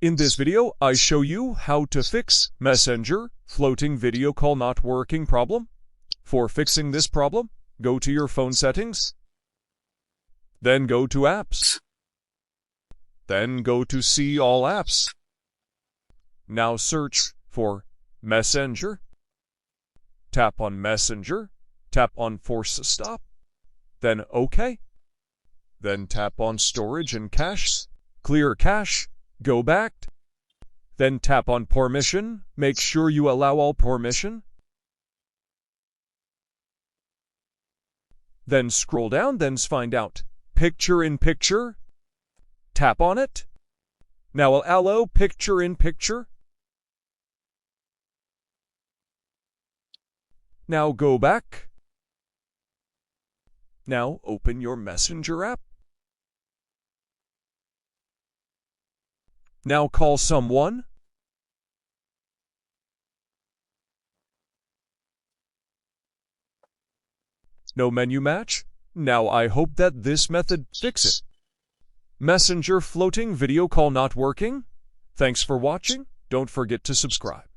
In this video, I show you how to fix Messenger floating video call not working problem. For fixing this problem, go to your phone settings, then go to Apps, then go to See All Apps. Now search for Messenger. Tap on Messenger, tap on Force Stop, then OK. Then tap on Storage and Cache, clear cache, go back, then tap on Permission, make sure you allow all permission. Then scroll down, then find out Picture in Picture, tap on it. Now allow Picture in Picture. Now go back. Now open your Messenger app. Now call someone. No menu match? Now I hope that this method fixes it. Messenger floating video call not working? Thanks for watching. Don't forget to subscribe.